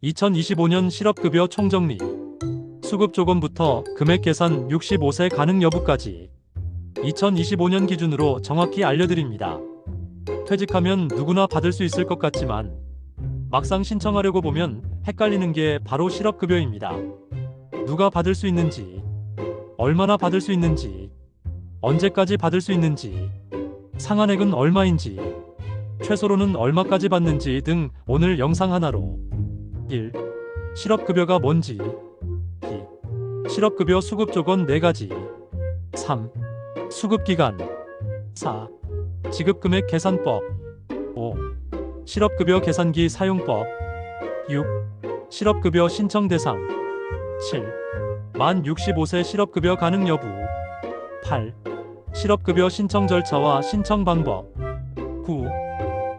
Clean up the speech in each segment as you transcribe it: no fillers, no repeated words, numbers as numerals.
2025년 실업급여 총정리. 수급 조건부터 금액 계산 65세 가능 여부까지 2025년 기준으로 정확히 알려드립니다. 퇴직하면 누구나 받을 수 있을 것 같지만 막상 신청하려고 보면 헷갈리는 게 바로 실업급여입니다. 누가 받을 수 있는지, 얼마나 받을 수 있는지, 언제까지 받을 수 있는지, 상한액은 얼마인지, 최소로는 얼마까지 받는지 등 오늘 영상 하나로 1. 실업급여가 뭔지. 2. 실업급여 수급 조건 4가지. 3. 수급기간. 4. 지급금액 계산법. 5. 실업급여 계산기 사용법. 6. 실업급여 신청 대상. 7. 만 65세 실업급여 가능 여부. 8. 실업급여 신청 절차와 신청 방법. 9.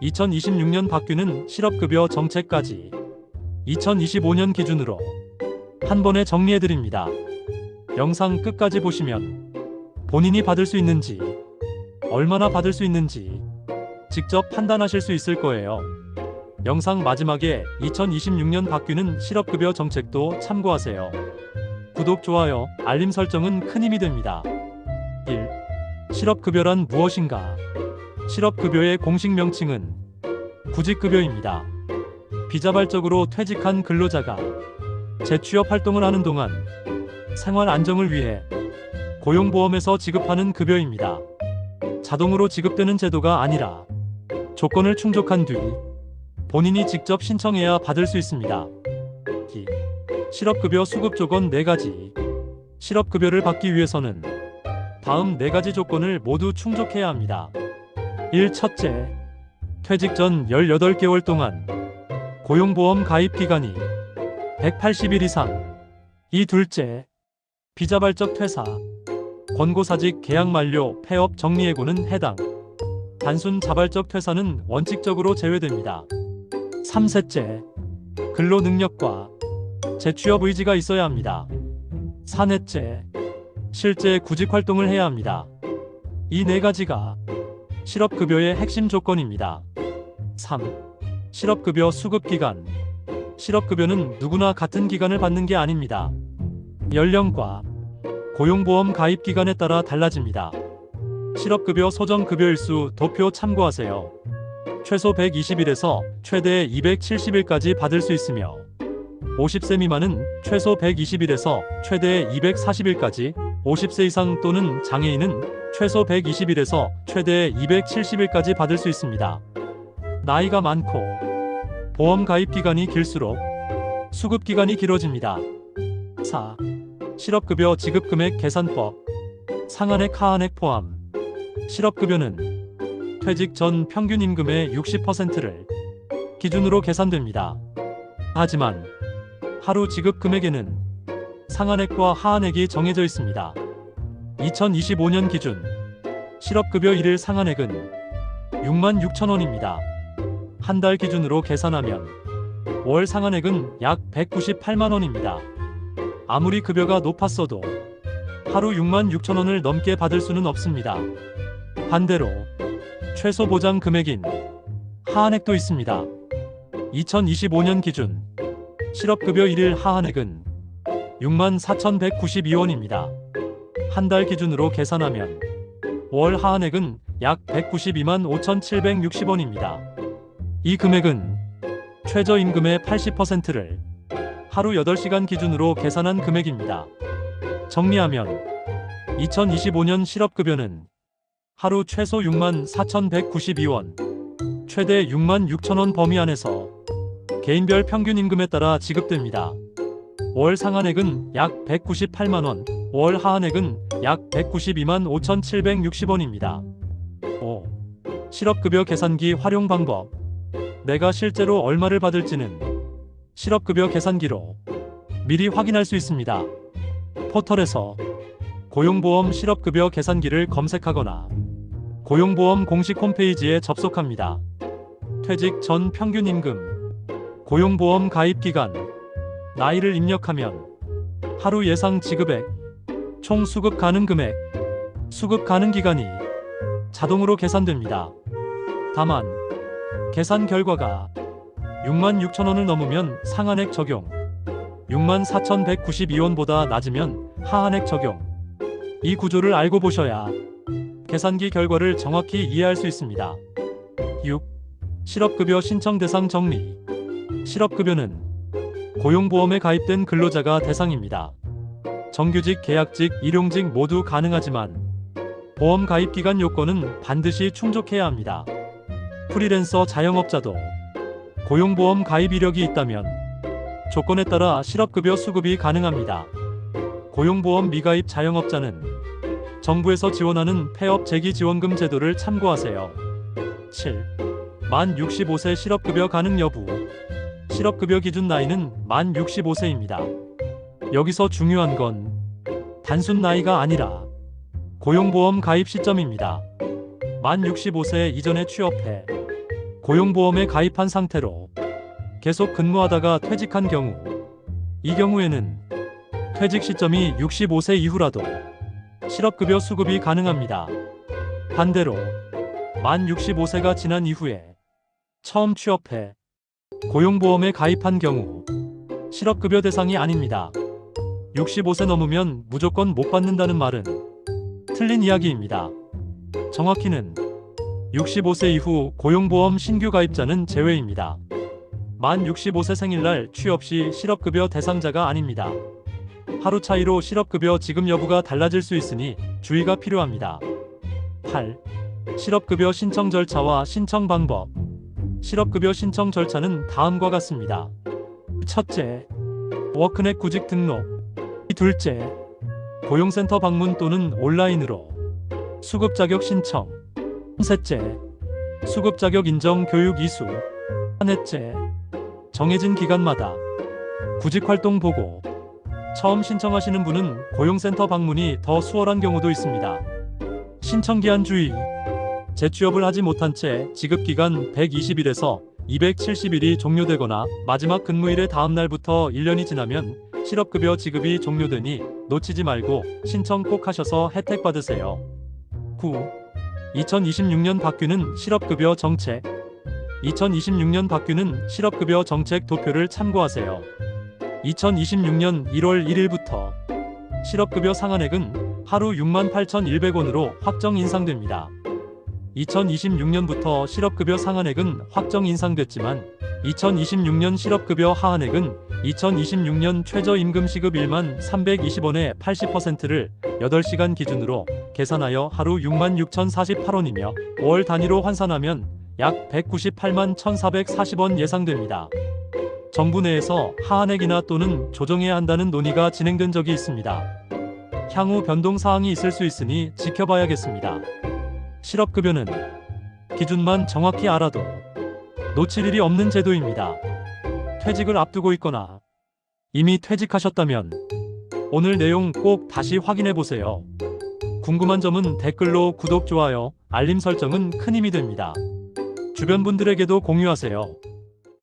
2026년 바뀌는 실업급여 정책까지 2025년 기준으로 한 번에 정리해드립니다. 영상 끝까지 보시면 본인이 받을 수 있는지, 얼마나 받을 수 있는지 직접 판단하실 수 있을 거예요. 영상 마지막에 2026년 바뀌는 실업급여 정책도 참고하세요. 구독, 좋아요, 알림 설정은 큰 힘이 됩니다. 1. 실업급여란 무엇인가? 실업급여의 공식 명칭은 구직급여입니다. 비자발적으로 퇴직한 근로자가 재취업 활동을 하는 동안 생활 안정을 위해 고용보험에서 지급하는 급여입니다. 자동으로 지급되는 제도가 아니라 조건을 충족한 뒤 본인이 직접 신청해야 받을 수 있습니다. 2. 실업급여 수급 조건 4가지. 실업급여를 받기 위해서는 다음 4가지 조건을 모두 충족해야 합니다. 1. 첫째, 퇴직 전 18개월 동안 고용보험 가입 기간이 180일 이상. 2. 둘째, 비자발적 퇴사, 권고사직 계약 만료, 폐업 정리해고는 해당. 단순 자발적 퇴사는 원칙적으로 제외됩니다. 3. 셋째, 근로 능력과 재취업 의지가 있어야 합니다. 4. 넷째, 실제 구직 활동을 해야 합니다. 이 4가지가 실업급여의 핵심 조건입니다. 3. 실업급여 수급기간. 실업급여는 누구나 같은 기간을 받는 게 아닙니다. 연령과 고용보험 가입 기간에 따라 달라집니다. 실업급여 소정급여일수 도표 참고하세요. 최소 120일에서 최대 270일까지 받을 수 있으며 50세 미만은 최소 120일에서 최대 240일까지, 50세 이상 또는 장애인은 최소 120일에서 최대 270일까지 받을 수 있습니다. 나이가 많고 보험 가입 기간이 길수록 수급 기간이 길어집니다. 4. 실업급여 지급금액 계산법. 상한액 하한액 포함. 실업급여는 퇴직 전 평균 임금의 60%를 기준으로 계산됩니다. 하지만 하루 지급 금액에는 상한액과 하한액이 정해져 있습니다. 2025년 기준 실업급여 1일 상한액은 66,000원입니다. 한 달 기준으로 계산하면 월 상한액은 약 198만원입니다. 아무리 급여가 높았어도 하루 66,000원을 넘게 받을 수는 없습니다. 반대로 최소 보장 금액인 하한액도 있습니다. 2025년 기준 실업급여 1일 하한액은 64,192원입니다. 한 달 기준으로 계산하면 월 하한액은 약 192만 5,760원입니다. 이 금액은 최저임금의 80%를 하루 8시간 기준으로 계산한 금액입니다. 정리하면 2025년 실업급여는 하루 최소 64,192원, 최대 66,000원 범위 안에서 개인별 평균 임금에 따라 지급됩니다. 월 상한액은 약 198만원, 월 하한액은 약 192만 5,760원입니다. 5. 실업급여 계산기 활용 방법. 내가 실제로 얼마를 받을지는 실업급여 계산기로 미리 확인할 수 있습니다. 포털에서 고용보험 실업급여 계산기를 검색하거나 고용보험 공식 홈페이지에 접속합니다. 퇴직 전 평균 임금, 고용보험 가입 기간, 나이를 입력하면 하루 예상 지급액, 총 수급 가능 금액, 수급 가능 기간이 자동으로 계산됩니다. 다만 계산 결과가 66,000원을 넘으면 상한액 적용. 64,192원보다 낮으면 하한액 적용. 이 구조를 알고 보셔야 계산기 결과를 정확히 이해할 수 있습니다. 6. 실업급여 신청 대상 정리. 실업급여는 고용보험에 가입된 근로자가 대상입니다. 정규직, 계약직, 일용직 모두 가능하지만 보험 가입 기간 요건은 반드시 충족해야 합니다. 프리랜서 자영업자도 고용보험 가입 이력이 있다면 조건에 따라 실업급여 수급이 가능합니다. 고용보험 미가입 자영업자는 정부에서 지원하는 폐업 재기지원금 제도를 참고하세요. 7. 만 65세 실업급여 가능 여부. 실업급여 기준 나이는 만 65세입니다. 여기서 중요한 건 단순 나이가 아니라 고용보험 가입 시점입니다. 만 65세 이전에 취업해 고용보험에 가입한 상태로 계속 근무하다가 퇴직한 경우, 이 경우에는 퇴직 시점이 65세 이후라도 실업급여 수급이 가능합니다. 반대로 만 65세가 지난 이후에 처음 취업해 고용보험에 가입한 경우 실업급여 대상이 아닙니다. 65세 넘으면 무조건 못 받는다는 말은 틀린 이야기입니다. 정확히는 65세 이후 고용보험 신규 가입자는 제외입니다. 만 65세 생일날 취업 시 실업급여 대상자가 아닙니다. 하루 차이로 실업급여 지급 여부가 달라질 수 있으니 주의가 필요합니다. 8. 실업급여 신청 절차와 신청 방법. 실업급여 신청 절차는 다음과 같습니다. 첫째, 워크넷 구직 등록. 둘째, 고용센터 방문 또는 온라인으로 수급 자격 신청. 셋째, 수급 자격 인정 교육 이수. 넷째, 정해진 기간마다 구직 활동 보고. 처음 신청하시는 분은 고용센터 방문이 더 수월한 경우도 있습니다. 신청 기한 주의. 재취업을 하지 못한 채 지급기간 120일에서 270일이 종료되거나 마지막 근무일의 다음 날부터 1년이 지나면 실업급여 지급이 종료되니 놓치지 말고 신청 꼭 하셔서 혜택 받으세요. 9. 2026년 바뀌는 실업급여 정책. 2026년 바뀌는 실업급여 정책 도표를 참고하세요. 2026년 1월 1일부터 실업급여 상한액은 하루 68,100원으로 확정 인상됩니다. 2026년부터 실업급여 상한액은 확정 인상됐지만 2026년 실업급여 하한액은 2026년 최저임금 시급 1만 320원의 80%를 8시간 기준으로 계산하여 하루 66,048원이며 5월 단위로 환산하면 약 198만 1,440원 예상됩니다. 정부 내에서 하한액이나 또는 조정해야 한다는 논의가 진행된 적이 있습니다. 향후 변동 사항이 있을 수 있으니 지켜봐야겠습니다. 실업급여는 기준만 정확히 알아도 놓칠 일이 없는 제도입니다. 퇴직을 앞두고 있거나 이미 퇴직하셨다면 오늘 내용 꼭 다시 확인해 보세요. 궁금한 점은 댓글로 구독, 좋아요, 알림 설정은 큰 힘이 됩니다. 주변 분들에게도 공유하세요.